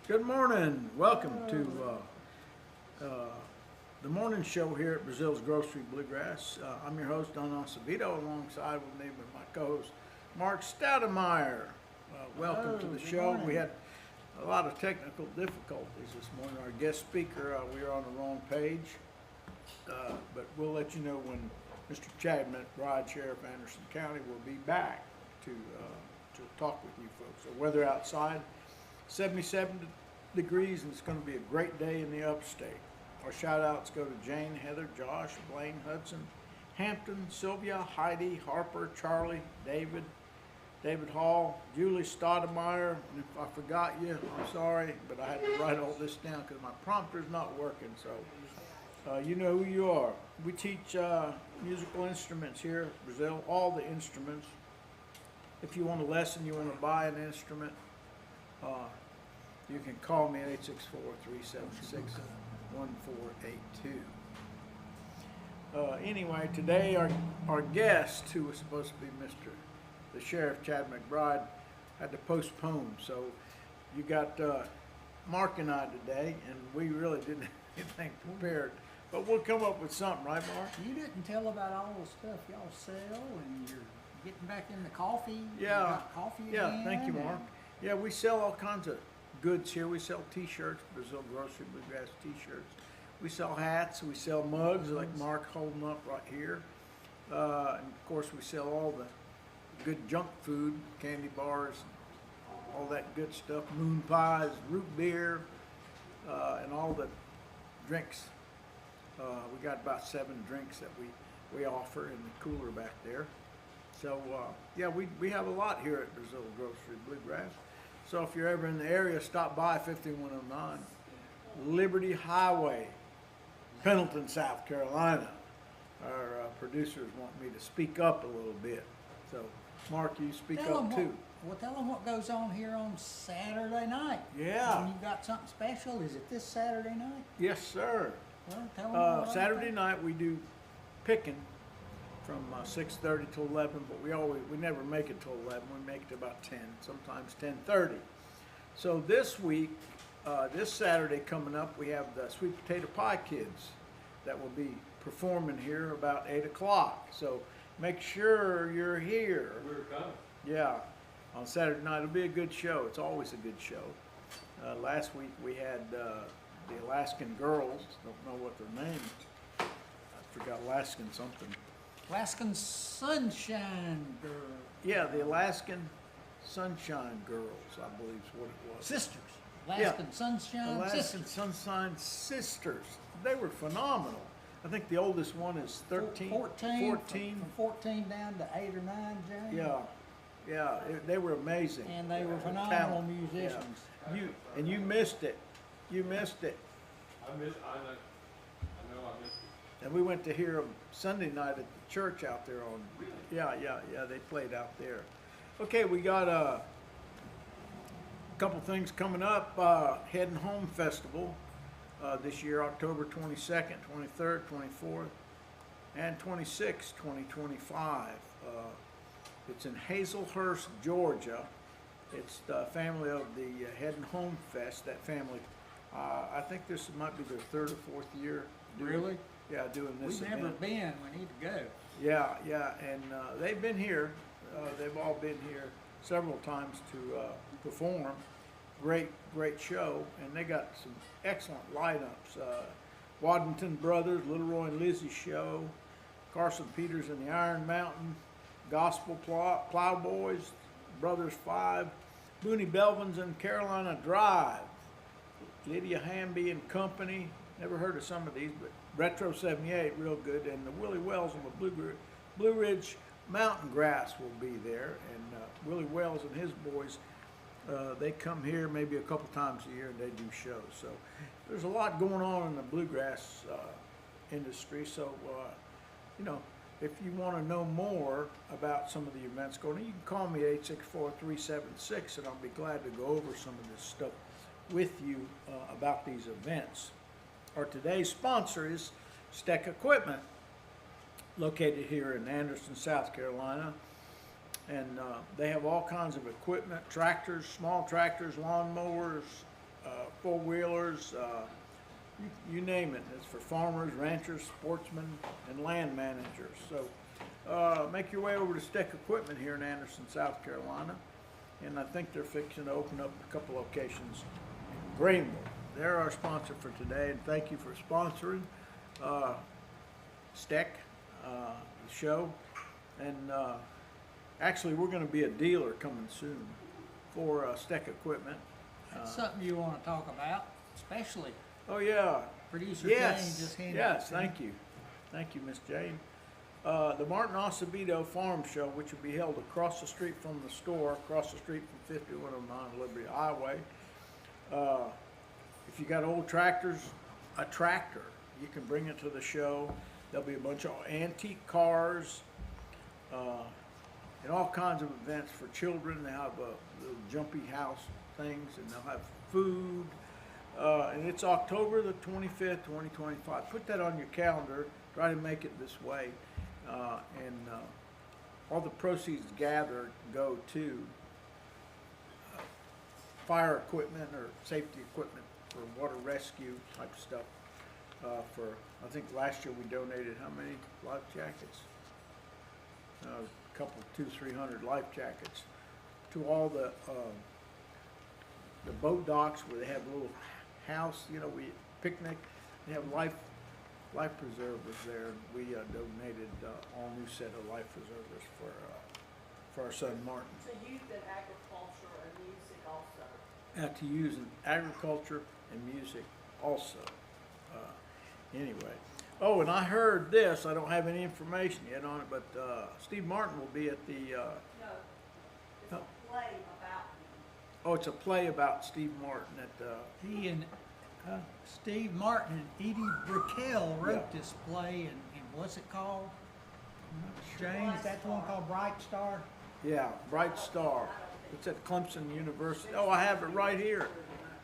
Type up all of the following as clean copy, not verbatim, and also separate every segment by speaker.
Speaker 1: Good morning. Welcome to the morning show here at Breazeale's Grocery Bluegrass. I'm your host, Don Acevedo, alongside with me with my co-host, Mark Stoudemire. Welcome to the
Speaker 2: good
Speaker 1: show.
Speaker 2: morning.
Speaker 1: We had a lot of technical difficulties this morning. Our guest speaker, we were on the wrong page, but we'll let you know when Mr. Chad McBride, Sheriff Anderson County, will be back to talk with you folks. The weather outside, 77 degrees, and it's going to be a great day in the upstate. Our shout outs go to Jane, Heather, Josh, Blaine, Hudson, Hampton, Sylvia, Heidi, Harper, Charlie, David Hall, Julie Stoudemire. And if I forgot you, I'm sorry, but I had to write all this down because my prompter's not working. So you know who you are. We teach musical instruments here at Breazeale, all the instruments. If you want a lesson, you want to buy an instrument, you can call me at 864-376-1482. Anyway, today our guest, who was supposed to be the Sheriff Chad McBride, had to postpone. So you got Mark and I today, and we really didn't have anything prepared. But we'll come up with something, right, Mark?
Speaker 2: You didn't tell about all the stuff y'all sell, and you're getting back into coffee.
Speaker 1: Yeah.
Speaker 2: You got coffee
Speaker 1: Yeah,
Speaker 2: again,
Speaker 1: thank you, Mark. Yeah, we sell all kinds of goods here. We sell T-shirts, Breazeale Grocery Bluegrass T-shirts. We sell hats. We sell mugs, like Mark holding up right here. And of course, we sell all the good junk food, candy bars, all that good stuff, moon pies, root beer, and all the drinks. We got about 7 drinks that we offer in the cooler back there. So, yeah, we have a lot here at Breazeale Grocery Bluegrass. So if you're ever in the area, stop by 5109 Liberty Highway, Pendleton, South Carolina. Our producers want me to speak up a little bit. So, Mark, you speak up too.
Speaker 2: Tell them what goes on here on Saturday night.
Speaker 1: Yeah.
Speaker 2: When you got something special. Is it this Saturday night?
Speaker 1: Yes, sir.
Speaker 2: Well, tell them
Speaker 1: Saturday night we do picking from 6:30 till 11, but we never make it till 11. We make it about 10, sometimes 10:30. So this week, this Saturday coming up, we have the Sweet Potato Pie Kids that will be performing here about 8 o'clock. So make sure you're here.
Speaker 3: We're coming.
Speaker 1: Yeah, on Saturday night. It'll be a good show. It's always a good show. Last week we had the Alaskan Girls. Don't know what their name. I forgot Alaskan something.
Speaker 2: Alaskan Sunshine Girl.
Speaker 1: Yeah, the Alaskan Sunshine Girls, I believe is what it was.
Speaker 2: Sisters. Alaskan Sunshine
Speaker 1: Alaskan
Speaker 2: Sisters.
Speaker 1: Sunshine Sisters. They were phenomenal. I think the oldest one is 13,
Speaker 2: 14.
Speaker 1: 14.
Speaker 2: From 14 down to 8 or 9, James.
Speaker 1: Yeah, they were amazing.
Speaker 2: And they were phenomenal musicians.
Speaker 1: Yeah. You missed it. You missed it.
Speaker 3: I know I missed it.
Speaker 1: And we went to hear them Sunday night at the church out there on. Yeah. They played out there. Okay, we got a couple things coming up. Heading Home Festival this year, October 22nd, 23rd, 24th, and 26th, 2025. It's in Hazelhurst, Georgia. It's the family of the Heading Home Fest. That family, I think this might be their 3rd or 4th year.
Speaker 2: Really?
Speaker 1: Yeah, doing this
Speaker 2: We've
Speaker 1: event.
Speaker 2: never been. We need to go.
Speaker 1: Yeah, and they've been here. They've all been here several times to perform. Great show, and they got some excellent lineups. Waddington Brothers, Little Roy and Lizzie Show, Carson Peters and the Iron Mountain, Gospel Plowboys, Brothers 5, Booney Belvins and Carolina Drive, Lydia Hamby and Company. Never heard of some of these, but Retro 78, real good. And the Willie Wells and the Blue Ridge Mountain Grass will be there. And Willie Wells and his boys, they come here maybe a couple times a year and they do shows. So there's a lot going on in the bluegrass industry. So, if you want to know more about some of the events going on, you can call me at 864-376, and I'll be glad to go over some of this stuff with you about these events. Our today's sponsor is Steck Equipment, located here in Anderson, South Carolina. And they have all kinds of equipment, tractors, small tractors, lawn mowers, four-wheelers, you name it. It's for farmers, ranchers, sportsmen, and land managers. So make your way over to Steck Equipment here in Anderson, South Carolina. And I think they're fixing to open up a couple locations in Greenville. They're our sponsor for today, and thank you for sponsoring Steck, the show. And actually, we're going to be a dealer coming soon for Steck Equipment.
Speaker 2: That's something you want to talk about, especially
Speaker 1: Oh yeah.
Speaker 2: producer Jane
Speaker 1: Yes.
Speaker 2: just handed
Speaker 1: Yes.
Speaker 2: it to me.
Speaker 1: Thank you, Miss Jane. The Martin Acevedo Farm Show, which will be held across the street from the store, across the street from 5109 Liberty Highway. If you got old tractors, a tractor, you can bring it to the show. There'll be a bunch of antique cars, and all kinds of events for children. They have little jumpy house things, and they'll have food. And it's October the 25th, 2025. Put that on your calendar. Try to make it this way. And all the proceeds gathered go to fire equipment or safety equipment for water rescue type stuff. I think last year we donated how many life jackets? A couple, 200-300 life jackets to all the boat docks where they have a little house, we picnic. They have life preservers there. We donated all new set of life preservers for our son Martin.
Speaker 4: To youth and agriculture and music also.
Speaker 1: To use in agriculture and music also. Anyway. Oh, and I heard this. I don't have any information yet on it, but Steve Martin will be at the.
Speaker 4: No, it's
Speaker 1: Oh.
Speaker 4: a play about him.
Speaker 1: Oh, it's a play about Steve Martin at.
Speaker 2: He and Steve Martin and Edie Brickell wrote
Speaker 1: Yeah.
Speaker 2: this play, and what's it called? Jane, is that the one called Bright Star?
Speaker 1: Yeah, Bright Star. It's at Clemson University. Oh, I have it right here.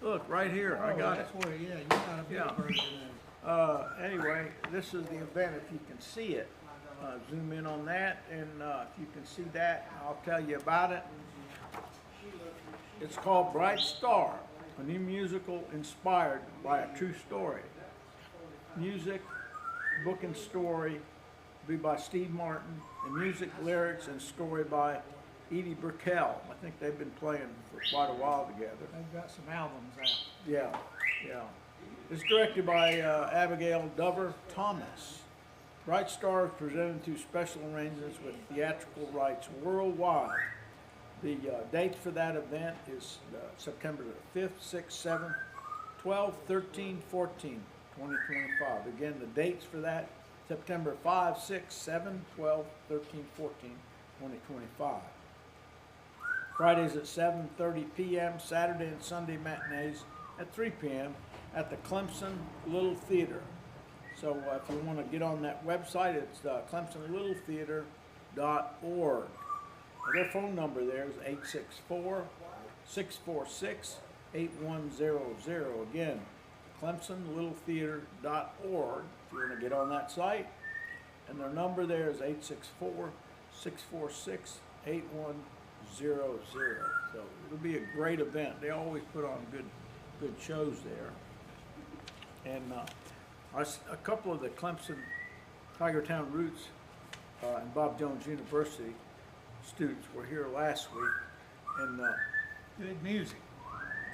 Speaker 1: Look, right here. I got it.
Speaker 2: That's where, yeah, you got a big
Speaker 1: Yeah.
Speaker 2: version of it.
Speaker 1: Anyway, this is the event if you can see it. Zoom in on that, and if you can see that, I'll tell you about it. It's called Bright Star, a new musical inspired by a true story. Music, book and story will be by Steve Martin, and music, lyrics, and story by Edie Brickell. I think they've been playing for quite a while together.
Speaker 2: They've got some albums out.
Speaker 1: Yeah, yeah. It's directed by Abigail Dover Thomas. Bright Star is presented through special arrangements with theatrical rights worldwide. The dates for that event is September the 5th, 6th, 7th, 12th, 13th, 14th, 2025. Again, the dates for that, September 5, 6, 7, 12, 13, 14, 2025. Fridays at 7:30 p.m., Saturday and Sunday matinees at 3 p.m. at the Clemson Little Theater. So if you want to get on that website, it's clemsonlittletheater.org. Their phone number there is 864-646-8100. Again, clemsonlittletheater.org if you want to get on that site. And their number there is 864-646-8100. So it'll be a great event. They always put on good shows there. And a couple of the Clemson Tigertown Roots and Bob Jones University students were here last week, and
Speaker 2: Good music.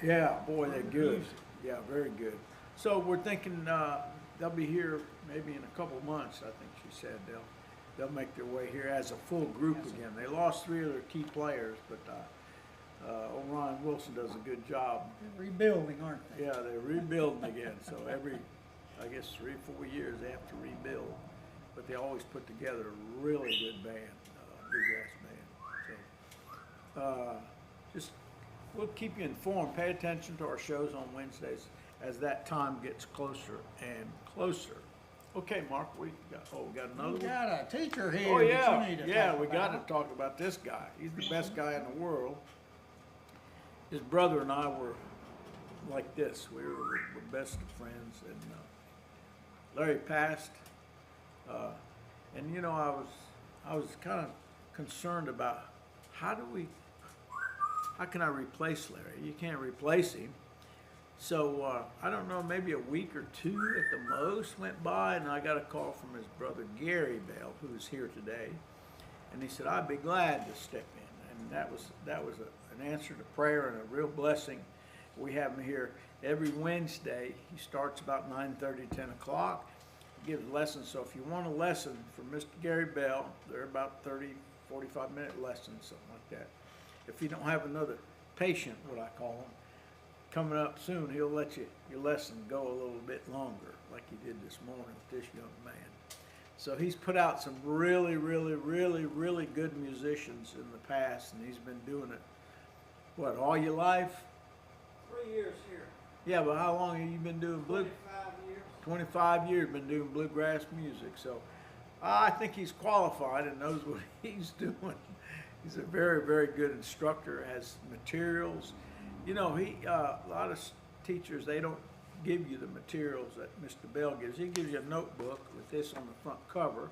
Speaker 1: yeah, boy, they're
Speaker 2: Good
Speaker 1: good.
Speaker 2: music.
Speaker 1: Yeah, very good. So we're thinking they'll be here maybe in a couple months. I think she said they'll make their way here as a full group again. They lost 3 of their key players, but Orion Wilson does a good job.
Speaker 2: They're rebuilding, aren't they?
Speaker 1: Yeah, they're rebuilding again. So every, I guess, 3 or 4 years they have to rebuild, but they always put together a really good band, Bluegrass band. So just we'll keep you informed. Pay attention to our shows on Wednesdays as that time gets closer and closer. Okay, Mark, we got another
Speaker 2: We
Speaker 1: one.
Speaker 2: got a teacher here
Speaker 1: Oh
Speaker 2: that
Speaker 1: yeah,
Speaker 2: you need to
Speaker 1: yeah,
Speaker 2: talk
Speaker 1: we got
Speaker 2: about.
Speaker 1: to talk about this guy. He's the best guy in the world. His brother and I were like this. We were best of friends, and Larry passed. And I was kind of concerned about how can I replace Larry? You can't replace him. So I don't know, maybe a week or two at the most went by, and I got a call from his brother Gary Bell, who's here today, and he said I'd be glad to step in, and that was an answer to prayer and a real blessing. We have him here every Wednesday. He starts about 9:30, 10 o'clock. He gives lessons. So if you want a lesson from Mr. Gary Bell, they're about 30, 45-minute lessons, something like that. If you don't have another patient, what I call him, coming up soon, he'll let your lesson go a little bit longer, like he did this morning with this young man. So he's put out some really, really, really, really good musicians in the past, and he's been doing it, what, all your life?
Speaker 5: 3 years here.
Speaker 1: Yeah, but how long have you been doing
Speaker 5: 25 years.
Speaker 1: 25 years been doing bluegrass music. So I think he's qualified and knows what he's doing. He's a very, very good instructor, has materials. You know, a lot of teachers, they don't give you the materials that Mr. Bell gives. He gives you a notebook with this on the front cover.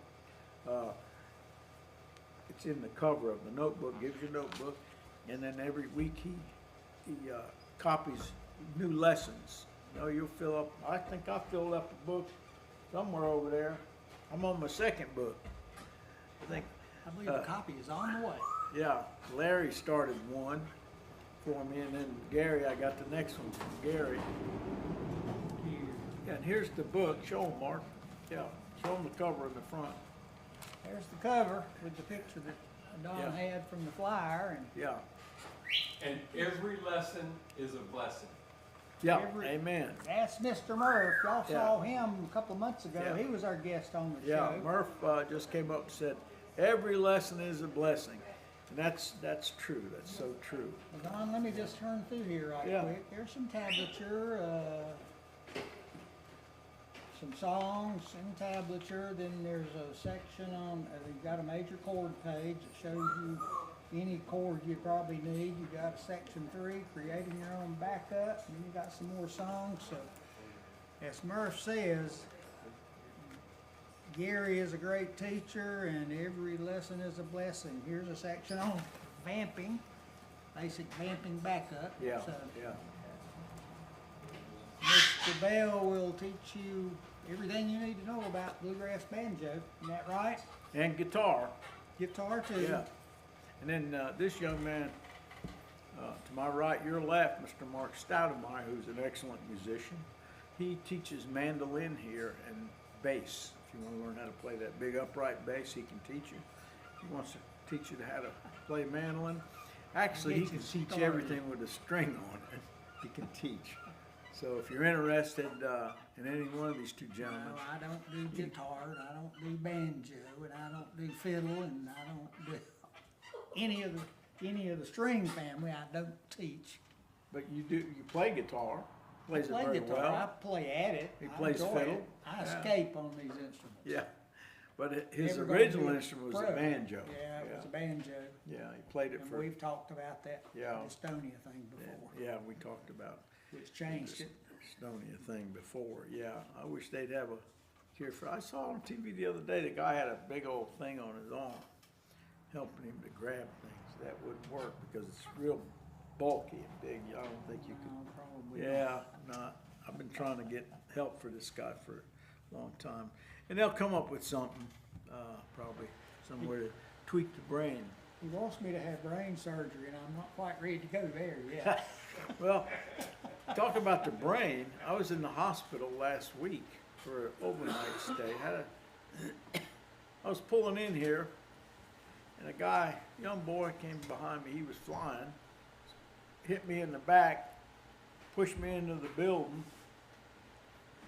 Speaker 1: It's in the cover of the notebook, gives you a notebook, and then every week he copies new lessons. You know, you'll fill up, I think I filled up a book somewhere over there. I'm on my second book. I think,
Speaker 2: I believe a copy is on the way.
Speaker 1: yeah, Larry started one for me, and then Gary, I got the next one from Gary. Yeah, and here's the book. Show them, Mark. Yeah, show them the cover in the front.
Speaker 2: There's the cover with the picture that Don
Speaker 1: Yeah.
Speaker 2: had from the flyer, and
Speaker 1: Yeah,
Speaker 3: And every lesson is a blessing.
Speaker 1: yeah,
Speaker 2: Every-
Speaker 1: amen.
Speaker 2: that's Mr. Murph. Y'all
Speaker 1: Yeah.
Speaker 2: saw him a couple of months ago.
Speaker 1: Yeah.
Speaker 2: He was our guest on the
Speaker 1: Yeah,
Speaker 2: show.
Speaker 1: Murph just came up and said, every lesson is a blessing. And that's true. That's so true.
Speaker 2: Well, Don, let me just turn through here right
Speaker 1: Yeah.
Speaker 2: quick. There's some tablature, some songs in tablature. Then there's a section on, you've got a major chord page that shows you any chord you probably need. You got section 3, creating your own backup, and then you got some more songs. So, as Murph says, Gary is a great teacher, and every lesson is a blessing. Here's a section on vamping, basic vamping backup.
Speaker 1: Yeah,
Speaker 2: So,
Speaker 1: yeah.
Speaker 2: Mr. Bell will teach you everything you need to know about bluegrass banjo. Isn't that right?
Speaker 1: And guitar.
Speaker 2: Guitar too.
Speaker 1: Yeah. And then this young man, to my right, your left, Mr. Mark Stoudemeyer, who's an excellent musician. He teaches mandolin here and bass. If you want to learn how to play that big upright bass, he can teach you. He wants to teach you how to play mandolin. Actually, he
Speaker 2: Get
Speaker 1: can
Speaker 2: you
Speaker 1: teach
Speaker 2: started.
Speaker 1: everything with a string on it. He can teach. So if you're interested in any one of these two gentlemen,
Speaker 2: No, I don't do guitar, and I don't do banjo, and I don't do fiddle, and I don't do any of the string family. I don't teach.
Speaker 1: but you play guitar.
Speaker 2: I
Speaker 1: Plays it
Speaker 2: play
Speaker 1: very
Speaker 2: guitar.
Speaker 1: well.
Speaker 2: I play at it.
Speaker 1: He
Speaker 2: I
Speaker 1: plays
Speaker 2: enjoy
Speaker 1: fiddle.
Speaker 2: it. I
Speaker 1: Yeah.
Speaker 2: escape on these instruments.
Speaker 1: Yeah, but his
Speaker 2: Never gonna
Speaker 1: original
Speaker 2: be a
Speaker 1: instrument was
Speaker 2: pro.
Speaker 1: a banjo.
Speaker 2: Yeah, it was a banjo.
Speaker 1: Yeah, he played it
Speaker 2: And
Speaker 1: for,
Speaker 2: we've talked about that
Speaker 1: Yeah.
Speaker 2: Estonia thing before,
Speaker 1: yeah, we talked about
Speaker 2: which changed it.
Speaker 1: Estonia thing before, yeah. I wish they'd have a cure for, I saw on TV the other day, the guy had a big old thing on his arm, helping him to grab things. That wouldn't work because it's real bulky and big. I don't think you could.
Speaker 2: No, probably
Speaker 1: Yeah, not. I've been trying to get help for this guy for a long time. And they'll come up with something, probably somewhere to tweak the brain.
Speaker 2: He wants me to have brain surgery, and I'm not quite ready to go there yet.
Speaker 1: Well, talk about the brain. I was in the hospital last week for an overnight stay. I was pulling in here, and a young boy came behind me. He was flying, hit me in the back, pushed me into the building,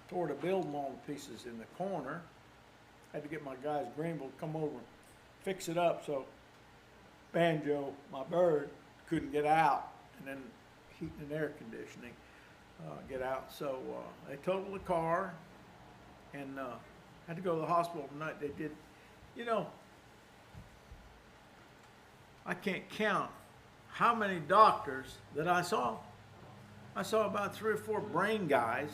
Speaker 1: tore the building all to pieces in the corner. Had to get my guys Greenville to come over and fix it up so Banjo, my bird, couldn't get out, and then heat and air conditioning get out. So they totaled the car and had to go to the hospital tonight. They did, you know, I can't count how many doctors that I saw. I saw about 3 or 4 brain guys.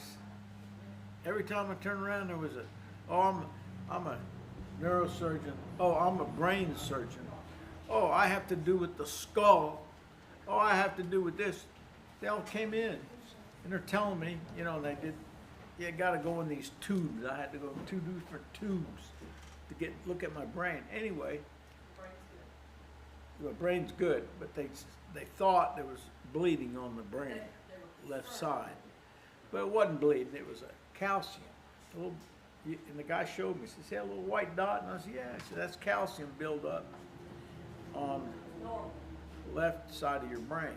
Speaker 1: Every time I turned around, there was I'm a neurosurgeon. Oh, I'm a brain surgeon. Oh, I have to do with the skull. Oh, I have to do with this. They all came in. and they're telling me, you know, they did, you gotta go in these tubes. I had to go in 2 different tubes to look at my brain. Anyway, the brain's good, but they thought there was bleeding on the brain, left side. But it wasn't bleeding, it was a calcium. A little, and the guy showed me, he said, see that little white dot? And I said, yeah. I said, that's calcium buildup on the left side of your brain.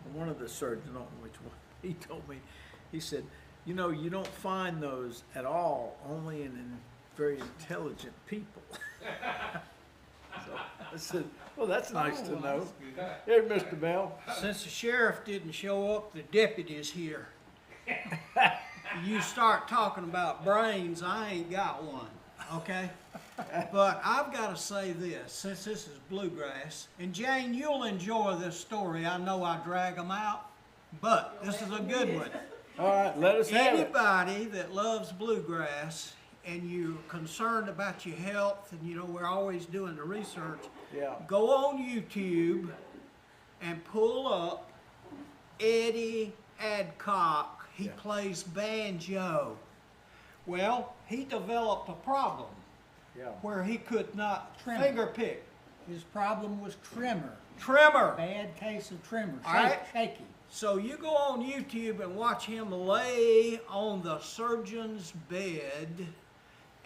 Speaker 1: And one of the surgeons, I don't know which one, he told me, he said, you know, you don't find those at all, only in very intelligent people. So I said, well, that's nice to know. Here, Mr. Bell.
Speaker 2: Since the sheriff didn't show up, the deputy's here. You start talking about brains, I ain't got one, okay? But I've got to say this, since this is Bluegrass, and Jane, you'll enjoy this story. I know I drag them out, but this is a good one.
Speaker 1: All right, let us have it.
Speaker 2: Anybody that loves Bluegrass and you're concerned about your health, and you know we're always doing the research,
Speaker 1: Yeah.
Speaker 2: go on YouTube and pull up Eddie Adcock. He
Speaker 1: Yeah.
Speaker 2: plays banjo. Well, he developed a problem
Speaker 1: Yeah.
Speaker 2: where he could not
Speaker 6: Tremor.
Speaker 2: finger pick.
Speaker 6: His problem was tremor.
Speaker 2: Tremor.
Speaker 6: Bad case of tremor.
Speaker 2: All right.
Speaker 6: Shaky.
Speaker 2: So you go on YouTube and watch him lay on the surgeon's bed,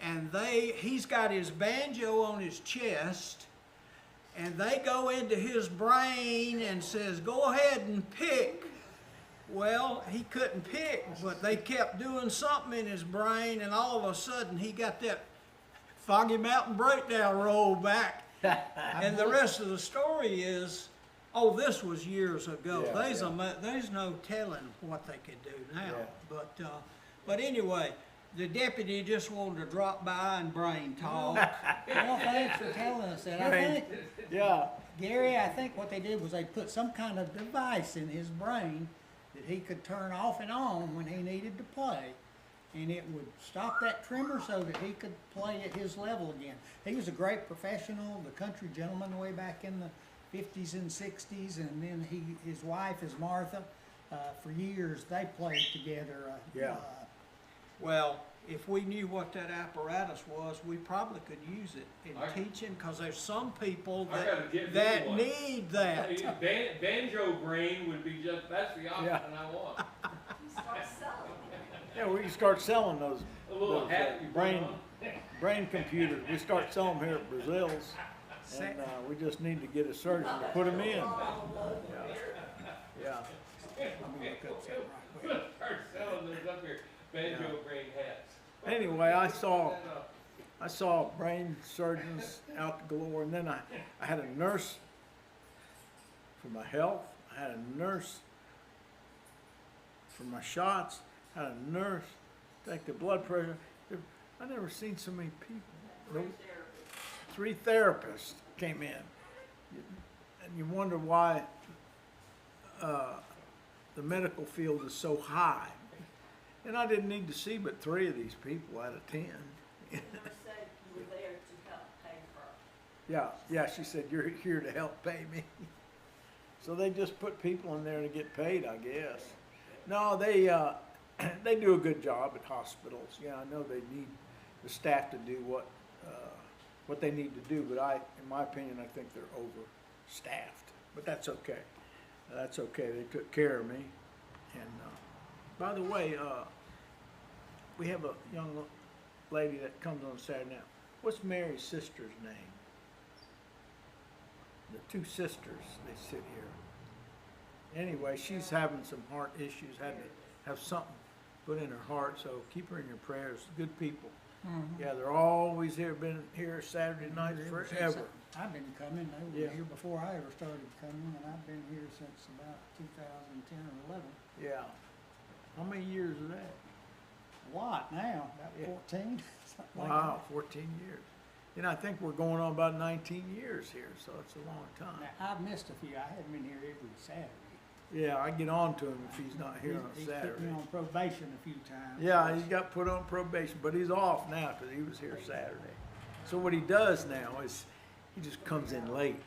Speaker 2: and he's got his banjo on his chest, and they go into his brain and says, go ahead and pick. Well, he couldn't pick, but they kept doing something in his brain, and all of a sudden he got that Foggy Mountain breakdown roll back. And the rest of the story is, oh, this was years ago.
Speaker 1: Yeah,
Speaker 2: There's no telling what they could do now.
Speaker 1: Yeah.
Speaker 2: But anyway, the deputy just wanted to drop by and brain talk.
Speaker 6: Well, thanks for telling us that. I
Speaker 1: Right.
Speaker 6: think,
Speaker 1: Yeah.
Speaker 6: Gary, I think what they did was they put some kind of device in his brain that he could turn off and on when he needed to play. And it would stop that tremor so that he could play at his level again. He was a great professional, the country gentleman way back in the 50s and 60s, and then his wife is Martha. For years they played together.
Speaker 1: Yeah.
Speaker 2: Well, if we knew what that apparatus was, we probably could use it in teaching, because there's some people
Speaker 3: I gotta get me
Speaker 2: that
Speaker 3: one.
Speaker 2: need that.
Speaker 3: Banjo brain would be that's the option I want.
Speaker 4: You start selling.
Speaker 1: Yeah, we can start selling those,
Speaker 3: A little
Speaker 1: those,
Speaker 3: hat you put
Speaker 1: brain
Speaker 3: on.
Speaker 1: brain computers. We start selling them here at Breazeale's, and we just need to get a surgeon to put them in. Yeah.
Speaker 3: Start selling those up here, banjo brain hats.
Speaker 1: Anyway, I saw brain surgeons out galore, and then I had a nurse for my health. I had a nurse for my shots. I had a nurse take the blood pressure. I never seen so many people. 3 therapists came in, and you wonder why the medical field is so high. And I didn't need to see but 3 of these people out of 10.
Speaker 4: You never said you were there to help pay for.
Speaker 1: Yeah, she said, you're here to help pay me. So they just put people in there to get paid, I guess. No, they do a good job at hospitals. Yeah, I know they need the staff to do what they need to do, but in my opinion, I think they're overstaffed. But that's okay. That's okay. They took care of me. And by the way, we have a young lady that comes on Saturday night. What's Mary's sister's name? The 2 sisters, they sit here. Anyway, she's having some heart issues, had to have something put in her heart, so keep her in your prayers. Good people. Yeah, they're always here, been here Saturday nights forever.
Speaker 6: I've been coming. They were
Speaker 1: Yeah.
Speaker 6: here before I ever started coming, and I've been here since about 2010 or 11.
Speaker 1: Yeah. How many years is that?
Speaker 6: A lot now, about
Speaker 1: Yeah.
Speaker 6: 14, something like
Speaker 1: Wow, 14 years. You know, I think we're going on about 19 years here, so it's a long
Speaker 6: that.
Speaker 1: time.
Speaker 6: Now, I've missed a few. I haven't been here every Saturday.
Speaker 1: Yeah, I get on to him if he's not here on a
Speaker 6: He's put
Speaker 1: Saturday.
Speaker 6: me on probation a few times.
Speaker 1: Yeah, he got put on probation, but he's off now because he was here Saturday. So what he does now is he just comes in late.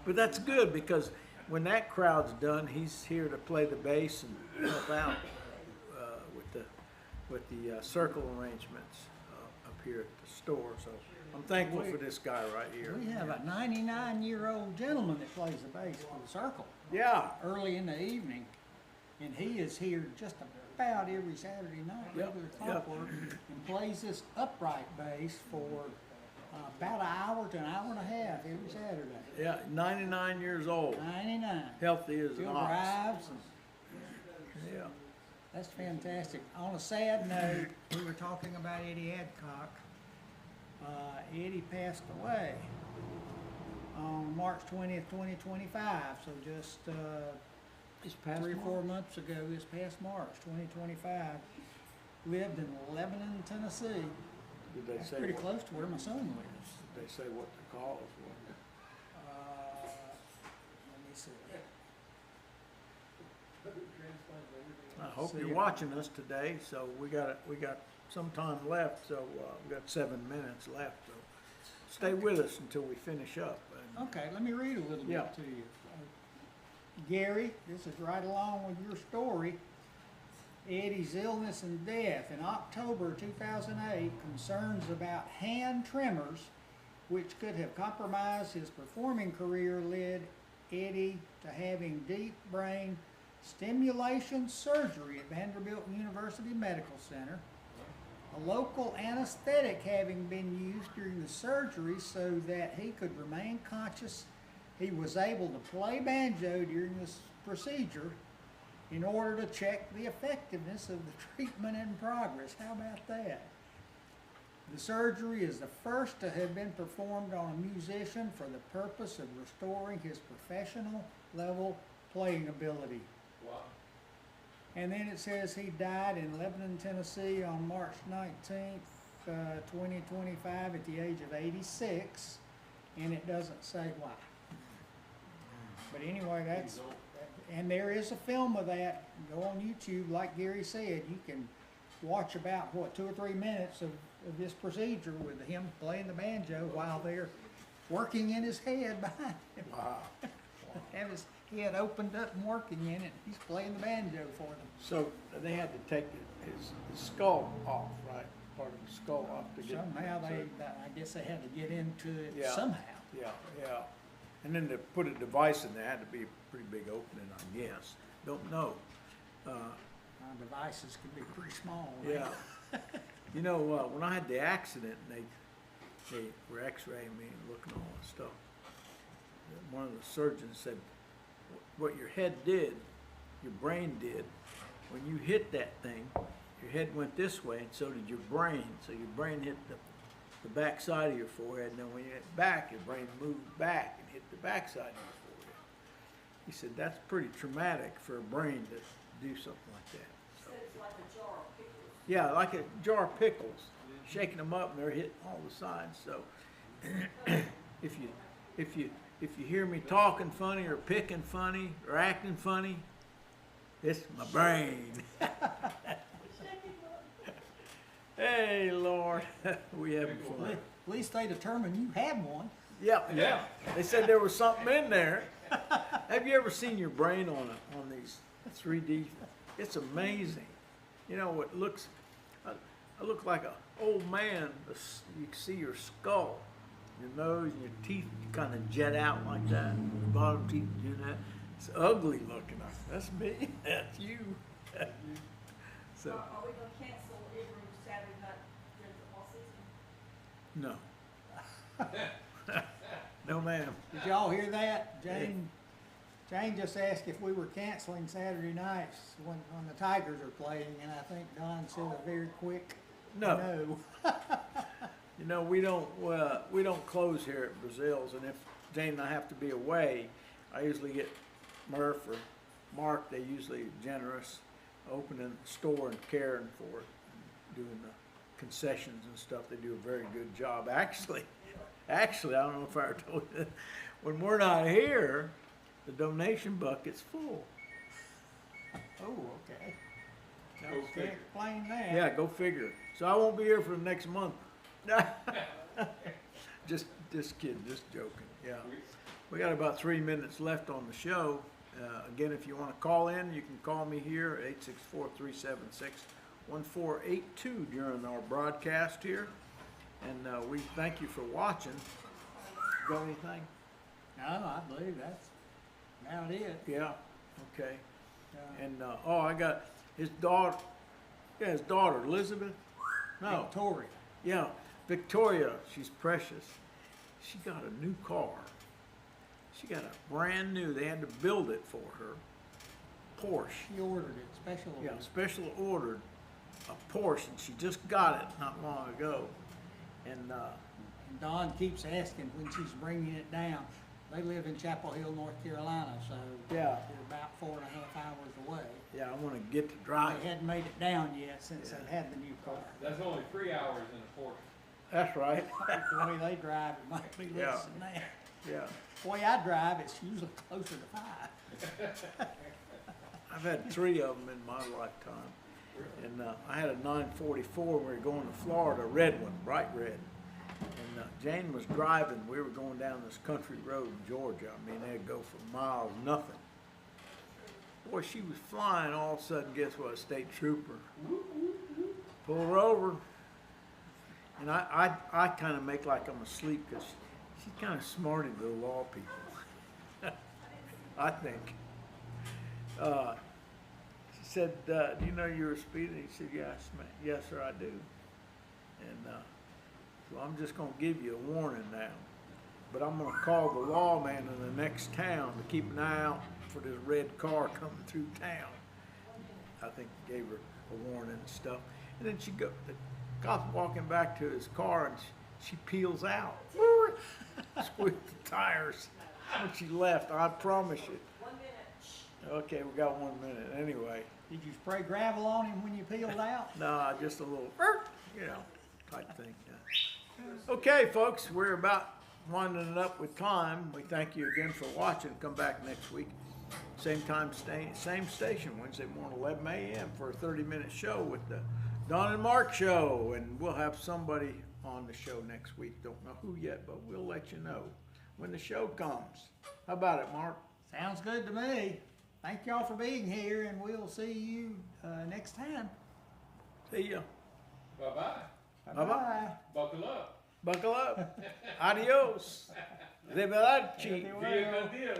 Speaker 1: But that's good because when that crowd's done, he's here to play the bass and help out with the circle arrangements up here at the store. So I'm thankful for this guy right here.
Speaker 6: We have a 99-year-old gentleman that plays the bass for the circle
Speaker 1: Yeah,
Speaker 6: early in the evening, and he is here just about every Saturday night,
Speaker 1: Yep,
Speaker 6: regular
Speaker 1: yep.
Speaker 6: clockwork, and plays this upright bass for about an hour to an hour and a half every Saturday.
Speaker 1: yeah, 99 years old,
Speaker 6: 99.
Speaker 1: healthy as an
Speaker 6: Still
Speaker 1: ox.
Speaker 6: drives, and
Speaker 1: Yeah.
Speaker 6: that's fantastic. On a sad note, we were talking about Eddie Adcock. Eddie passed away on March 20th, 2025, so just
Speaker 1: He's passed
Speaker 6: 3 or
Speaker 1: on.
Speaker 6: 4 months ago, this past March 2025. Lived in Lebanon, Tennessee.
Speaker 1: Did they
Speaker 6: That's
Speaker 1: say
Speaker 6: pretty
Speaker 1: what,
Speaker 6: close to where my son lives.
Speaker 1: did they say what the cause was?
Speaker 6: Let me see.
Speaker 1: I hope
Speaker 6: So
Speaker 1: you're
Speaker 6: you-
Speaker 1: watching us today. So we got some time left. So we got 7 minutes left. So stay with us until we finish up. And
Speaker 6: Okay, let me read a little
Speaker 1: Yeah.
Speaker 6: bit to you. Gary, this is right along with your story. Eddie's illness and death in October 2008, concerns about hand tremors, which could have compromised his performing career, led Eddie to having deep brain stimulation surgery at Vanderbilt University Medical Center. A local anesthetic having been used during the surgery so that he could remain conscious, he was able to play banjo during this procedure in order to check the effectiveness of the treatment in progress. How about that? The surgery is the first to have been performed on a musician for the purpose of restoring his professional level playing ability.
Speaker 3: Wow.
Speaker 6: And then it says he died in Lebanon, Tennessee on March 19th, 2025 at the age of 86, and it doesn't say why. But anyway, that's, and there is a film of that. Go on YouTube, like Gary said, you can watch about, 2 or 3 minutes of this procedure with him playing the banjo while they're working in his head behind him.
Speaker 1: wow.
Speaker 6: Have his head opened up and working in it. He's playing the banjo for them.
Speaker 1: So they had to take his skull off, right? Part of the skull off to get.
Speaker 6: Somehow I guess they had to get into it
Speaker 1: Yeah.
Speaker 6: somehow.
Speaker 1: Yeah, yeah. And then to put a device in there had to be a pretty big opening, I guess. Don't know.
Speaker 6: Devices can be pretty small. right?
Speaker 1: Yeah. You know, when I had the accident and they were x-raying me and looking at all that stuff, one of the surgeons said, what your head did, your brain did, when you hit that thing, your head went this way and so did your brain. So your brain hit the back side of your forehead, and then when you hit back, your brain moved back and hit the back side of your forehead. He said, that's pretty traumatic for a brain to do something like that.
Speaker 4: Said it's like a jar of pickles.
Speaker 1: Yeah, like a jar of pickles, shaking them up and they're hitting all the sides. So if you hear me talking funny or picking funny or acting funny, it's my brain. Hey, Lord, we having fun.
Speaker 6: At least they determined you had one.
Speaker 1: Yeah, yeah. They said there was something in there. Have you ever seen your brain on these 3D? It's amazing. You know, it looks. I look like an old man. You can see your skull, your nose, and your teeth kind of jet out like that. Your bottom teeth do that. It's ugly looking. That's me. That's you. So
Speaker 4: Are we gonna cancel every Saturday night during the fall season?
Speaker 1: no. No, ma'am.
Speaker 6: Did y'all hear that? Jane just asked if we were canceling Saturday nights when the Tigers are playing, and I think Don said a very quick
Speaker 1: No. You know, we don't close here at Breazeale's, and if Jane and I have to be away, I usually get Murph or Mark. They usually generous, opening the store and caring for it, and doing the concessions and stuff. They do a very good job. Actually, I don't know if I ever told you that. When we're not here, the donation bucket's full.
Speaker 6: Oh, okay.
Speaker 3: Go
Speaker 6: Can't
Speaker 3: figure.
Speaker 6: explain that.
Speaker 1: Yeah, go figure. So I won't be here for the next month. just kidding, just joking. Yeah. We got about 3 minutes left on the show. Again, if you want to call in, you can call me here, 864-376-1482 during our broadcast here. And we thank you for watching. Got anything?
Speaker 6: No, I believe that's about it.
Speaker 1: Yeah, okay.
Speaker 6: Uh,
Speaker 1: And, I got his daughter, Elizabeth? No,
Speaker 6: Victoria.
Speaker 1: yeah, Victoria, she's precious. She got a new car. She got a brand new, they had to build it for her, Porsche.
Speaker 6: She ordered it, special order.
Speaker 1: Yeah, special ordered a Porsche, and she just got it not long ago. And,
Speaker 6: And Don keeps asking when she's bringing it down. They live in Chapel Hill, North Carolina, so
Speaker 1: Yeah.
Speaker 6: they're about 4.5 hours away.
Speaker 1: yeah, I want to get to drive.
Speaker 6: They hadn't made it down yet since they had the new car.
Speaker 3: That's only 3 hours in a Porsche.
Speaker 1: That's right.
Speaker 6: The way they drive, it might be
Speaker 1: Yeah.
Speaker 6: less than that.
Speaker 1: Yeah,
Speaker 6: The way I drive, it's usually closer to 5.
Speaker 1: I've had 3 of them in my lifetime. And I had a 944 when we were going to Florida, a red one, bright red. And Jane was driving, we were going down this country road in Georgia. I mean, they'd go for miles, nothing. Boy, she was flying, all of a sudden, guess what, a state trooper pulled her over. And I kind of make like I'm asleep because she's kind of smarty to the law people, I think. She said, do you know you were speeding? He said, yes, sir, I do. And so I'm just going to give you a warning now. But I'm going to call the lawman in the next town to keep an eye out for this red car coming through town. I think he gave her a warning and stuff. And then the cop walking back to his car, and she peels out. Squeaked the tires when she left, I promise you.
Speaker 4: 1 minute.
Speaker 1: Okay, we got 1 minute anyway.
Speaker 6: Did you spray gravel on him when you peeled out?
Speaker 1: No, just a little, type thing. Yeah. Okay, folks, we're about winding it up with time. We thank you again for watching. Come back next week. Same time, same station, Wednesday morning, 11 a.m. for a 30-minute show with the Don and Mark Show. And we'll have somebody on the show next week. Don't know who yet, but we'll let you know when the show comes. How about it, Mark?
Speaker 6: Sounds good to me. Thank y'all for being here, and we'll see you next time.
Speaker 1: See ya.
Speaker 3: Bye-bye.
Speaker 1: Bye-bye.
Speaker 3: Buckle up.
Speaker 1: Buckle up. Adios. Arrivederci.
Speaker 3: Via con Dios.